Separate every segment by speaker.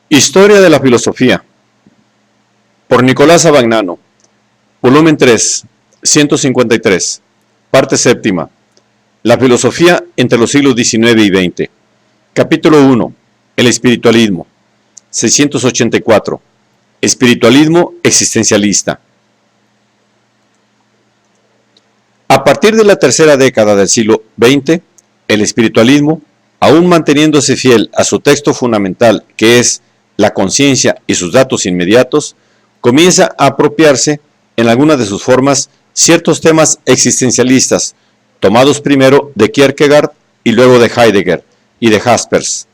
Speaker 1: Historia de la filosofía, por Nicolás Abagnano, volumen 3, 153, parte séptima, la filosofía entre los siglos XIX y XX, capítulo 1, el espiritualismo, 684, espiritualismo existencialista. A partir de la tercera década del siglo XX, el espiritualismo, aún manteniéndose fiel a su texto fundamental, que es la conciencia y sus datos inmediatos, comienza a apropiarse en algunas de sus formas ciertos temas existencialistas, tomados primero de Kierkegaard y luego de Heidegger y de Jaspers.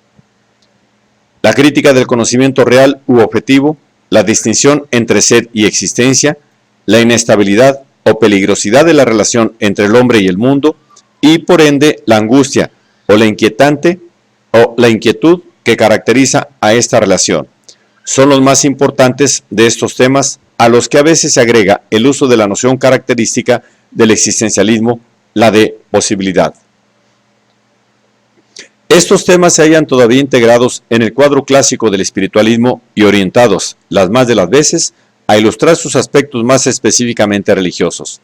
Speaker 1: La crítica del conocimiento real u objetivo, la distinción entre ser y existencia, la inestabilidad o peligrosidad de la relación entre el hombre y el mundo, y por ende la angustia o la inquietud que caracteriza a esta relación. Son los más importantes de estos temas, a los que a veces se agrega el uso de la noción característica del existencialismo, la de posibilidad. Estos temas se hallan todavía integrados en el cuadro clásico del espiritualismo y orientados, las más de las veces, a ilustrar sus aspectos más específicamente religiosos.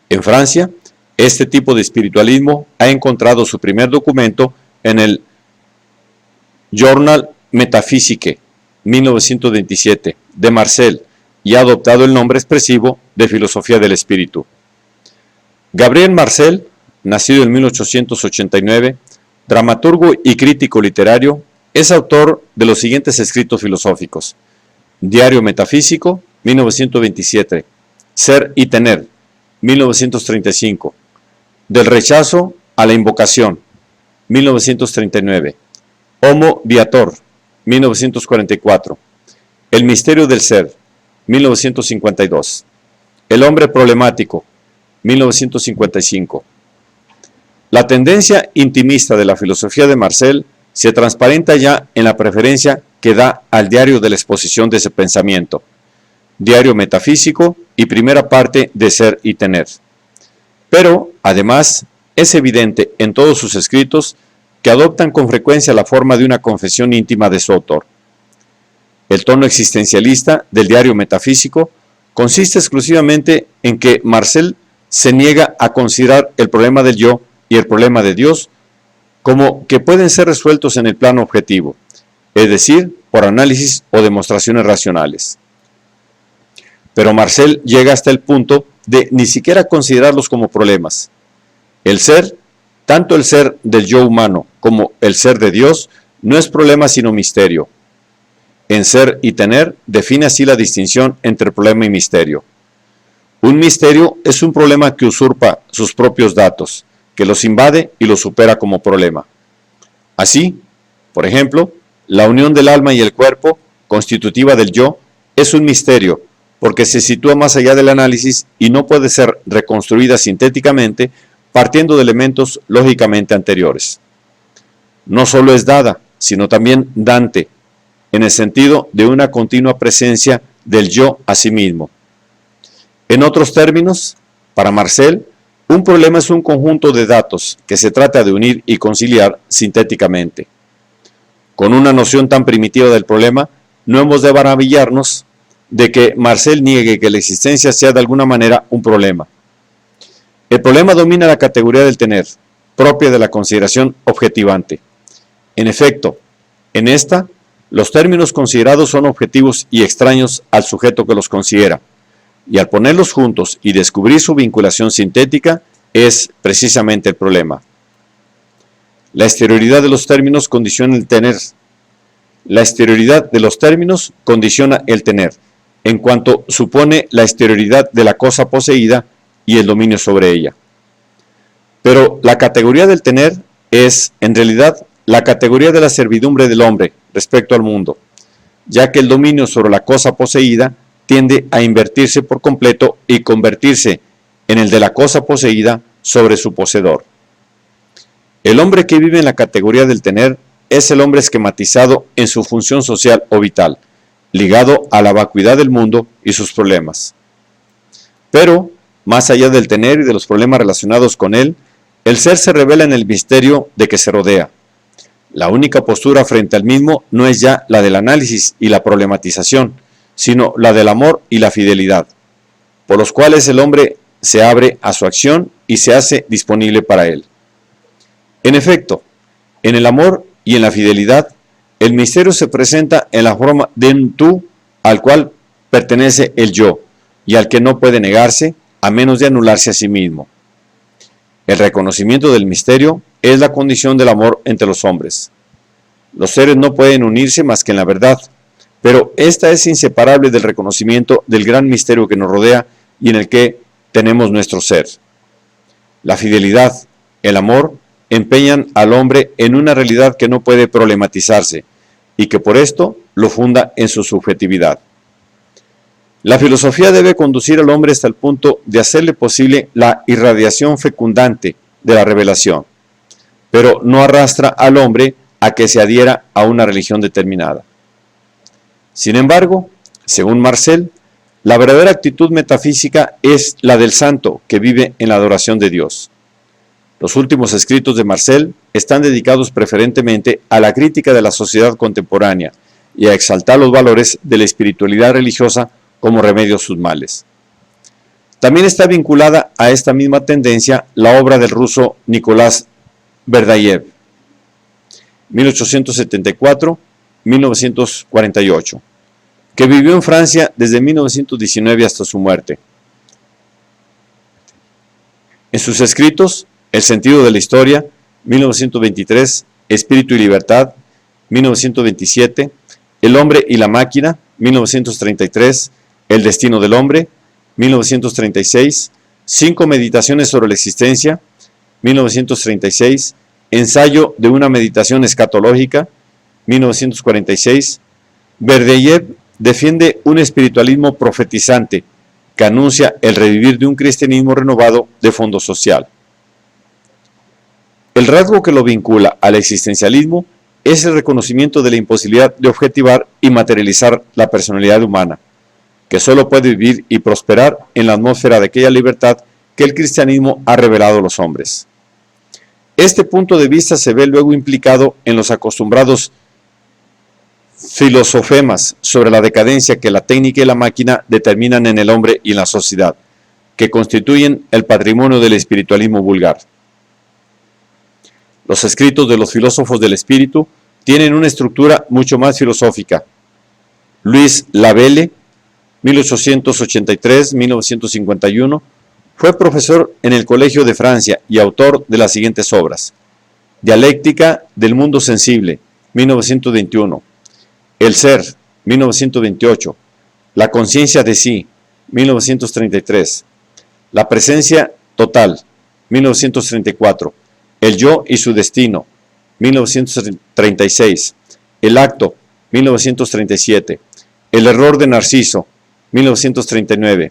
Speaker 1: En Francia, este tipo de espiritualismo ha encontrado su primer documento en el Journal Métaphysique, 1927, de Marcel, y ha adoptado el nombre expresivo de filosofía del espíritu. Gabriel Marcel, nacido en 1889, dramaturgo y crítico literario, es autor de los siguientes escritos filosóficos: Diario Metafísico, 1927, Ser y Tener, 1935, Del rechazo a la invocación, 1939, Homo Viator, 1944, El misterio del ser, 1952, El hombre problemático, 1955. La tendencia intimista de la filosofía de Marcel se transparenta ya en la preferencia que da al diario de la exposición de ese pensamiento, Diario Metafísico y primera parte de Ser y Tener. Pero, además, es evidente en todos sus escritos que adoptan con frecuencia la forma de una confesión íntima de su autor. El tono existencialista del Diario Metafísico consiste exclusivamente en que Marcel se niega a considerar el problema del yo y el problema de Dios como que pueden ser resueltos en el plano objetivo, es decir, por análisis o demostraciones racionales. Pero Marcel llega hasta el punto de ni siquiera considerarlos como problemas. El ser, tanto el ser del yo humano como el ser de Dios, no es problema sino misterio. En Ser y Tener define así la distinción entre problema y misterio. Un misterio es un problema que usurpa sus propios datos, que los invade y los supera como problema. Así, por ejemplo, la unión del alma y el cuerpo, constitutiva del yo, es un misterio, porque se sitúa más allá del análisis y no puede ser reconstruida sintéticamente partiendo de elementos lógicamente anteriores. No solo es dada, sino también dante, en el sentido de una continua presencia del yo a sí mismo. En otros términos, para Marcel, un problema es un conjunto de datos que se trata de unir y conciliar sintéticamente. Con una noción tan primitiva del problema, no hemos de maravillarnos de que Marcel niegue que la existencia sea de alguna manera un problema. El problema domina la categoría del tener, propia de la consideración objetivante. En efecto, en esta, los términos considerados son objetivos y extraños al sujeto que los considera, y al ponerlos juntos y descubrir su vinculación sintética, es precisamente el problema. La exterioridad de los términos condiciona el tener. La exterioridad de los términos condiciona el tener, en cuanto supone la exterioridad de la cosa poseída y el dominio sobre ella. Pero la categoría del tener es, en realidad, la categoría de la servidumbre del hombre respecto al mundo, ya que el dominio sobre la cosa poseída tiende a invertirse por completo y convertirse en el de la cosa poseída sobre su poseedor. El hombre que vive en la categoría del tener es el hombre esquematizado en su función social o vital, ligado a la vacuidad del mundo y sus problemas. Pero, más allá del tener y de los problemas relacionados con él, el ser se revela en el misterio de que se rodea. La única postura frente al mismo no es ya la del análisis y la problematización, sino la del amor y la fidelidad, por los cuales el hombre se abre a su acción y se hace disponible para él. En efecto, en el amor y en la fidelidad, el misterio se presenta en la forma de un tú al cual pertenece el yo y al que no puede negarse a menos de anularse a sí mismo. El reconocimiento del misterio es la condición del amor entre los hombres. Los seres no pueden unirse más que en la verdad, pero esta es inseparable del reconocimiento del gran misterio que nos rodea y en el que tenemos nuestro ser. La fidelidad, el amor, empeñan al hombre en una realidad que no puede problematizarse y que por esto lo funda en su subjetividad. La filosofía debe conducir al hombre hasta el punto de hacerle posible la irradiación fecundante de la revelación, pero no arrastra al hombre a que se adhiera a una religión determinada. Sin embargo, según Marcel, la verdadera actitud metafísica es la del santo que vive en la adoración de Dios. Los últimos escritos de Marcel están dedicados preferentemente a la crítica de la sociedad contemporánea y a exaltar los valores de la espiritualidad religiosa como remedio a sus males. También está vinculada a esta misma tendencia la obra del ruso Nicolás Berdyaev, 1874-1948, que vivió en Francia desde 1919 hasta su muerte. En sus escritos, El sentido de la historia, 1923, Espíritu y libertad, 1927, El hombre y la máquina, 1933, El destino del hombre, 1936, Cinco meditaciones sobre la existencia, 1936, Ensayo de una meditación escatológica, 1946, Berdyaev defiende un espiritualismo profetizante que anuncia el revivir de un cristianismo renovado de fondo social. El rasgo que lo vincula al existencialismo es el reconocimiento de la imposibilidad de objetivar y materializar la personalidad humana, que solo puede vivir y prosperar en la atmósfera de aquella libertad que el cristianismo ha revelado a los hombres. Este punto de vista se ve luego implicado en los acostumbrados filosofemas sobre la decadencia que la técnica y la máquina determinan en el hombre y en la sociedad, que constituyen el patrimonio del espiritualismo vulgar. Los escritos de los filósofos del espíritu tienen una estructura mucho más filosófica. Louis Labelle, 1883-1951, fue profesor en el Colegio de Francia y autor de las siguientes obras: Dialéctica del mundo sensible, 1921, El ser, 1928, La conciencia de sí, 1933, La presencia total, 1934, El yo y su destino, 1936, El acto, 1937, El error de Narciso, 1939,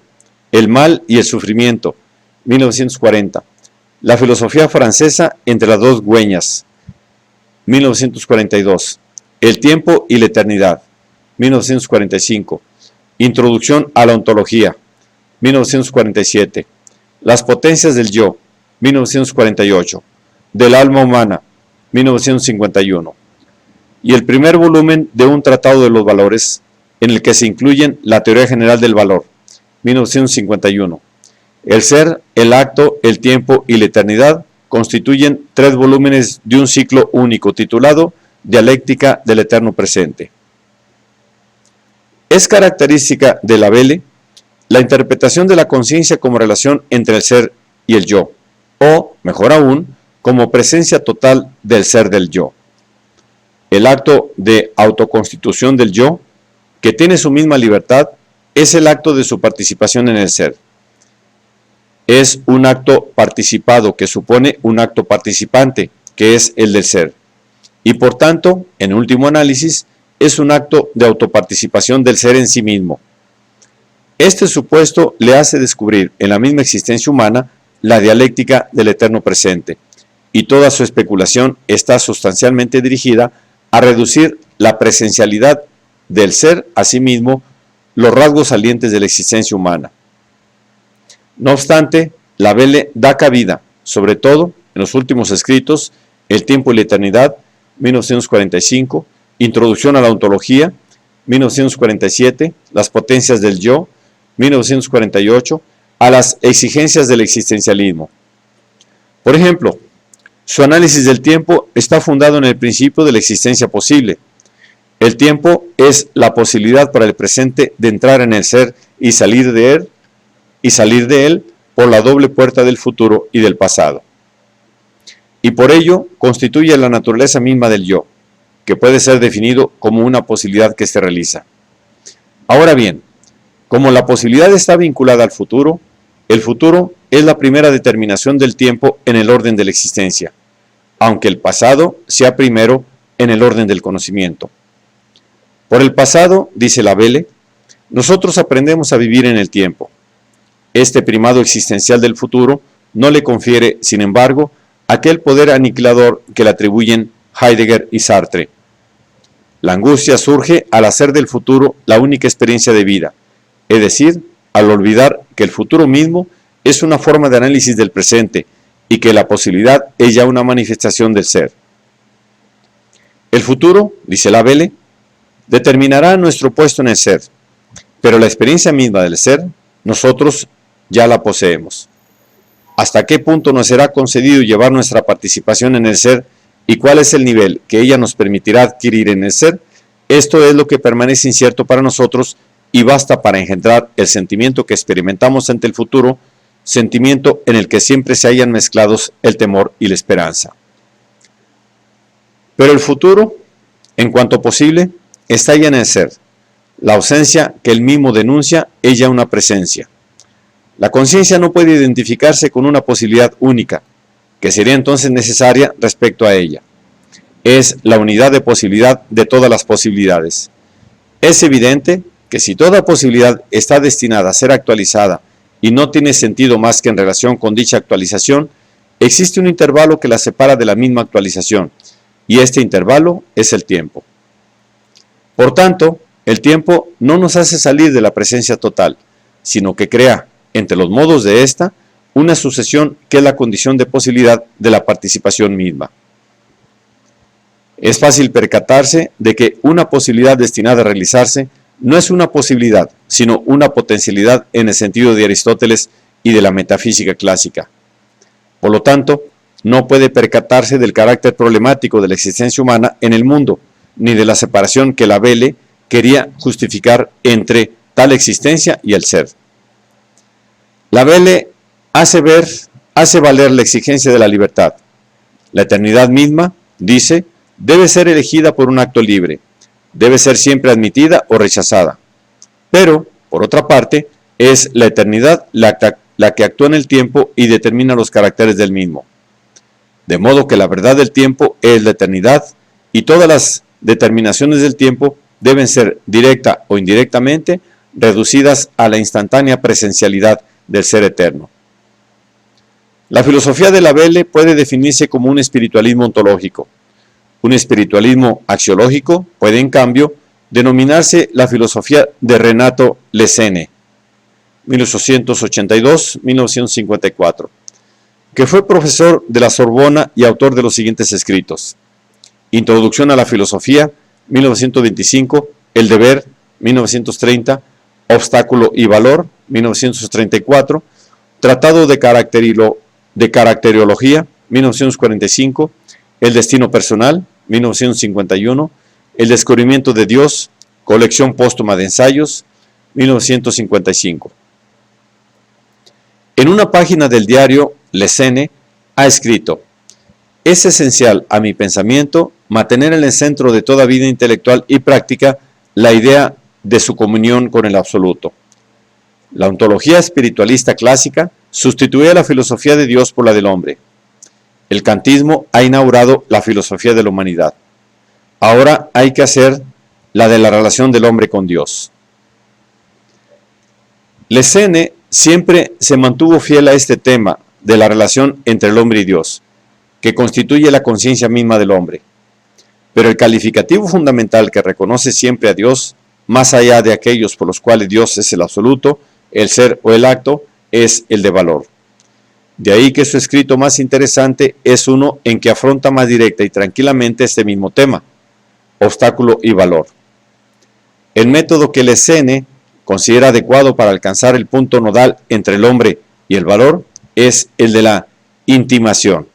Speaker 1: El mal y el sufrimiento, 1940, La filosofía francesa entre las dos güeñas, 1942, El tiempo y la eternidad, 1945, Introducción a la ontología, 1947, Las potencias del yo, 1948, Del alma humana, 1951, y el primer volumen de un tratado de los valores, en el que se incluyen la teoría general del valor, 1951. El ser, el acto, el tiempo y la eternidad constituyen 3 volúmenes de un ciclo único titulado Dialéctica del eterno presente. Es característica de Labelle la interpretación de la conciencia como relación entre el ser y el yo, o, mejor aún, como presencia total del ser del yo. El acto de autoconstitución del yo, que tiene su misma libertad, es el acto de su participación en el ser. Es un acto participado que supone un acto participante, que es el del ser. Y por tanto, en último análisis, es un acto de autoparticipación del ser en sí mismo. Este supuesto le hace descubrir en la misma existencia humana la dialéctica del eterno presente, y toda su especulación está sustancialmente dirigida a reducir la presencialidad del ser a sí mismo, los rasgos salientes de la existencia humana. No obstante, Labelle da cabida, sobre todo en los últimos escritos, El tiempo y la eternidad, 1945, Introducción a la ontología, 1947, Las potencias del yo, 1948, a las exigencias del existencialismo. Por ejemplo, su análisis del tiempo está fundado en el principio de la existencia posible. El tiempo es la posibilidad para el presente de entrar en el ser y salir de él por la doble puerta del futuro y del pasado. Y por ello constituye la naturaleza misma del yo, que puede ser definido como una posibilidad que se realiza. Ahora bien, como la posibilidad está vinculada al futuro, el futuro es la primera determinación del tiempo en el orden de la existencia, aunque el pasado sea primero en el orden del conocimiento. Por el pasado, dice Lavelle, nosotros aprendemos a vivir en el tiempo. Este primado existencial del futuro no le confiere, sin embargo, aquel poder aniquilador que le atribuyen Heidegger y Sartre. La angustia surge al hacer del futuro la única experiencia de vida, es decir, al olvidar que el futuro mismo es una forma de análisis del presente y que la posibilidad es ya una manifestación del ser. El futuro, dice Lavelle, determinará nuestro puesto en el ser, pero la experiencia misma del ser, nosotros ya la poseemos. ¿Hasta qué punto nos será concedido llevar nuestra participación en el ser y cuál es el nivel que ella nos permitirá adquirir en el ser? Esto es lo que permanece incierto para nosotros y basta para engendrar el sentimiento que experimentamos ante el futuro, sentimiento en el que siempre se hallan mezclados el temor y la esperanza. Pero el futuro, en cuanto posible, está ya en el ser. La ausencia que él mismo denuncia es ya una presencia. La conciencia no puede identificarse con una posibilidad única, que sería entonces necesaria respecto a ella. Es la unidad de posibilidad de todas las posibilidades. Es evidente que si toda posibilidad está destinada a ser actualizada y no tiene sentido más que en relación con dicha actualización, existe un intervalo que la separa de la misma actualización, y este intervalo es el tiempo. Por tanto, el tiempo no nos hace salir de la presencia total, sino que crea, entre los modos de esta, una sucesión que es la condición de posibilidad de la participación misma. Es fácil percatarse de que una posibilidad destinada a realizarse no es una posibilidad, sino una potencialidad en el sentido de Aristóteles y de la metafísica clásica. Por lo tanto, no puede percatarse del carácter problemático de la existencia humana en el mundo, ni de la separación que Lavelle quería justificar entre tal existencia y el ser. Lavelle hace valer la exigencia de la libertad. La eternidad misma, dice, debe ser elegida por un acto libre, debe ser siempre admitida o rechazada. Pero, por otra parte, es la eternidad la que actúa en el tiempo y determina los caracteres del mismo. De modo que la verdad del tiempo es la eternidad y todas las determinaciones del tiempo deben ser, directa o indirectamente, reducidas a la instantánea presencialidad del ser eterno. La filosofía de Lavelle puede definirse como un espiritualismo ontológico. Un espiritualismo axiológico puede, en cambio, denominarse la filosofía de Renato Lessene, 1882-1954, que fue profesor de la Sorbona y autor de los siguientes escritos: Introducción a la filosofía, 1925, El deber, 1930, Obstáculo y valor, 1934, Tratado de Caracteriología, 1945, El destino personal, 1951, El descubrimiento de Dios, colección póstuma de ensayos, 1955. En una página del diario, Lessene ha escrito: es esencial a mi pensamiento mantener en el centro de toda vida intelectual y práctica la idea de su comunión con el absoluto. La ontología espiritualista clásica sustituye a la filosofía de Dios por la del hombre. El kantismo ha inaugurado la filosofía de la humanidad. Ahora hay que hacer la de la relación del hombre con Dios. Lessene siempre se mantuvo fiel a este tema de la relación entre el hombre y Dios, que constituye la conciencia misma del hombre. Pero el calificativo fundamental que reconoce siempre a Dios, más allá de aquellos por los cuales Dios es el absoluto, el ser o el acto, es el de valor. De ahí que su escrito más interesante es uno en que afronta más directa y tranquilamente este mismo tema, obstáculo y valor. El método que Lessene considera adecuado para alcanzar el punto nodal entre el hombre y el valor es el de la intimation,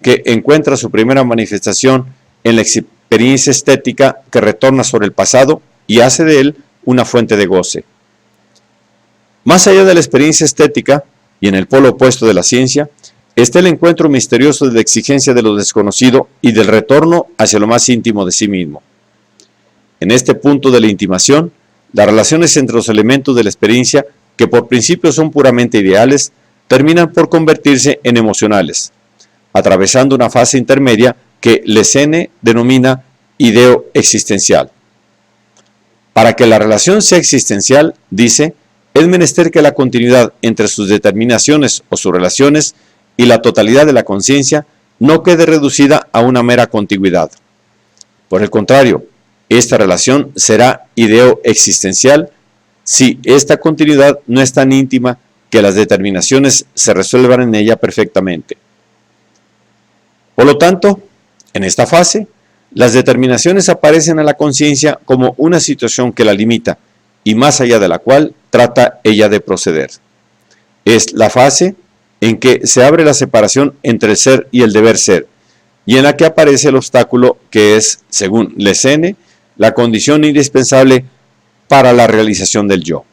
Speaker 1: que encuentra su primera manifestación en la experiencia estética que retorna sobre el pasado y hace de él una fuente de goce. Más allá de la experiencia estética, y en el polo opuesto de la ciencia, está el encuentro misterioso de la exigencia de lo desconocido y del retorno hacia lo más íntimo de sí mismo. En este punto de la intimación, las relaciones entre los elementos de la experiencia, que por principio son puramente ideales, terminan por convertirse en emocionales, atravesando una fase intermedia que Lessene denomina ideo existencial. Para que la relación sea existencial, dice, es menester que la continuidad entre sus determinaciones o sus relaciones y la totalidad de la conciencia no quede reducida a una mera contigüidad. Por el contrario, esta relación será ideo existencial si esta continuidad no es tan íntima que las determinaciones se resuelvan en ella perfectamente. Por lo tanto, en esta fase, las determinaciones aparecen a la conciencia como una situación que la limita y más allá de la cual trata ella de proceder. Es la fase en que se abre la separación entre el ser y el deber ser, y en la que aparece el obstáculo que es, según Lessene, la condición indispensable para la realización del yo.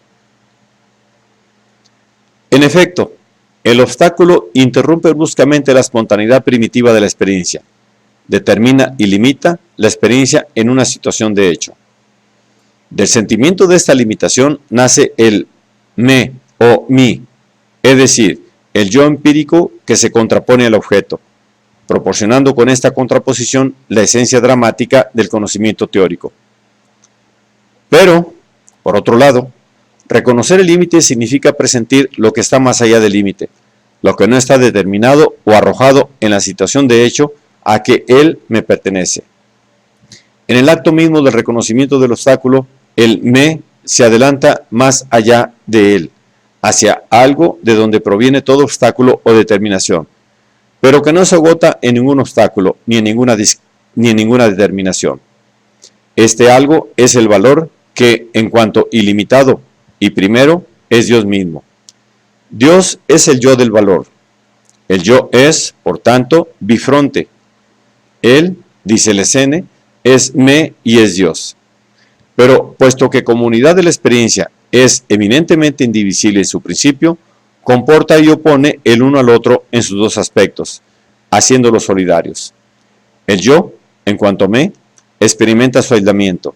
Speaker 1: En efecto, el obstáculo interrumpe bruscamente la espontaneidad primitiva de la experiencia, determina y limita la experiencia en una situación de hecho. Del sentimiento de esta limitación nace el me o mi, es decir, el yo empírico que se contrapone al objeto, proporcionando con esta contraposición la esencia dramática del conocimiento teórico. Pero, por otro lado, reconocer el límite significa presentir lo que está más allá del límite, lo que no está determinado o arrojado en la situación de hecho a que él me pertenece. En el acto mismo del reconocimiento del obstáculo, el me se adelanta más allá de él, hacia algo de donde proviene todo obstáculo o determinación, pero que no se agota en ningún obstáculo ni en ninguna determinación. Este algo es el valor que, en cuanto ilimitado y primero, es Dios mismo. Dios es el yo del valor. El yo es, por tanto, bifronte. Él, dice Lessene, es me y es Dios. Pero puesto que como unidad de la experiencia es eminentemente indivisible en su principio, comporta y opone el uno al otro en sus dos aspectos, haciéndolos solidarios. El yo, en cuanto me, experimenta su aislamiento.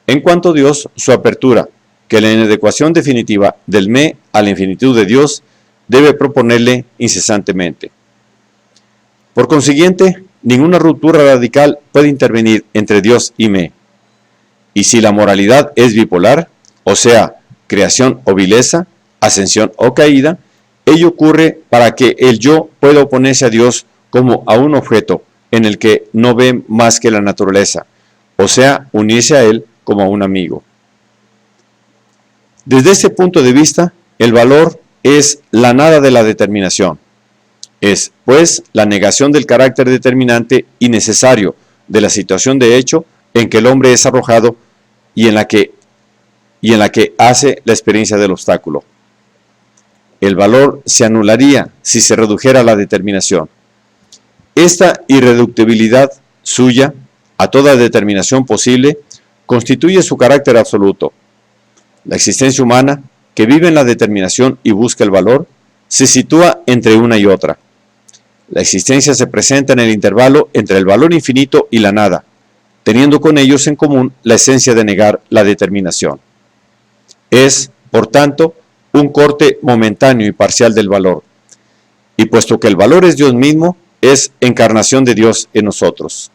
Speaker 1: En cuanto Dios, su apertura, que la inadecuación definitiva del me a la infinitud de Dios debe proponerle incesantemente. Por consiguiente, ninguna ruptura radical puede intervenir entre Dios y me. Y si la moralidad es bipolar, o sea, creación o vileza, ascensión o caída, ello ocurre para que el yo pueda oponerse a Dios como a un objeto en el que no ve más que la naturaleza, o sea, unirse a él como a un amigo. Desde este punto de vista, el valor es la nada de la determinación. Es, pues, la negación del carácter determinante y necesario de la situación de hecho en que el hombre es arrojado y en la que hace la experiencia del obstáculo. El valor se anularía si se redujera a la determinación. Esta irreductibilidad suya a toda determinación posible constituye su carácter absoluto. La existencia humana, que vive en la determinación y busca el valor, se sitúa entre una y otra. La existencia se presenta en el intervalo entre el valor infinito y la nada, teniendo con ellos en común la esencia de negar la determinación. Es, por tanto, un corte momentáneo y parcial del valor, y puesto que el valor es Dios mismo, es encarnación de Dios en nosotros.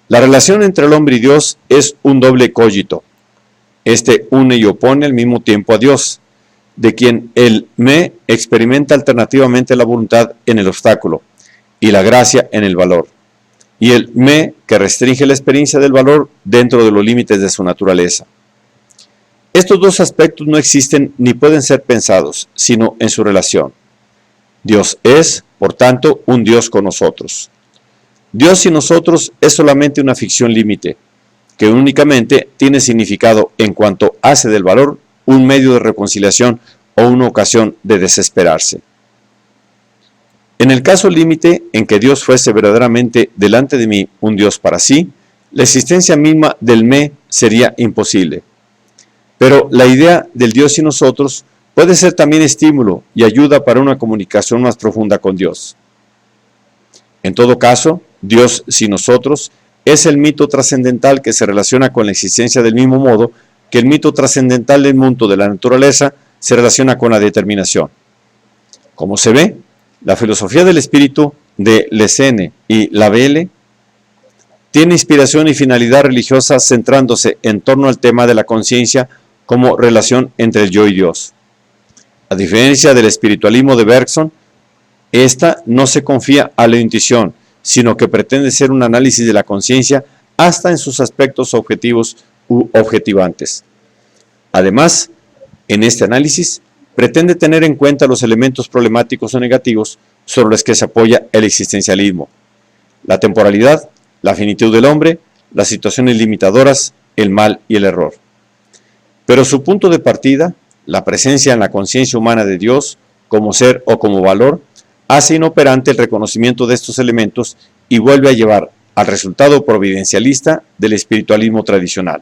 Speaker 1: La relación entre el hombre y Dios es un doble cogito. Este une y opone al mismo tiempo a Dios, de quien el me experimenta alternativamente la voluntad en el obstáculo y la gracia en el valor, y el me que restringe la experiencia del valor dentro de los límites de su naturaleza. Estos dos aspectos no existen ni pueden ser pensados, sino en su relación. Dios es, por tanto, un Dios con nosotros. Dios y nosotros es solamente una ficción límite, que únicamente tiene significado en cuanto hace del valor un medio de reconciliación o una ocasión de desesperarse. En el caso límite en que Dios fuese verdaderamente delante de mí un Dios para sí, la existencia misma del me sería imposible. Pero la idea del Dios y nosotros puede ser también estímulo y ayuda para una comunicación más profunda con Dios. En todo caso, Dios sin nosotros es el mito trascendental que se relaciona con la existencia del mismo modo que el mito trascendental del mundo de la naturaleza se relaciona con la determinación. Como se ve, la filosofía del espíritu de Lessene y Lavelle tiene inspiración y finalidad religiosa centrándose en torno al tema de la conciencia como relación entre el yo y Dios. A diferencia del espiritualismo de Bergson, esta no se confía a la intuición, sino que pretende ser un análisis de la conciencia hasta en sus aspectos objetivos u objetivantes. Además, en este análisis, pretende tener en cuenta los elementos problemáticos o negativos sobre los que se apoya el existencialismo: la temporalidad, la finitud del hombre, las situaciones limitadoras, el mal y el error. Pero su punto de partida, la presencia en la conciencia humana de Dios, como ser o como valor, hace inoperante el reconocimiento de estos elementos y vuelve a llevar al resultado providencialista del espiritualismo tradicional.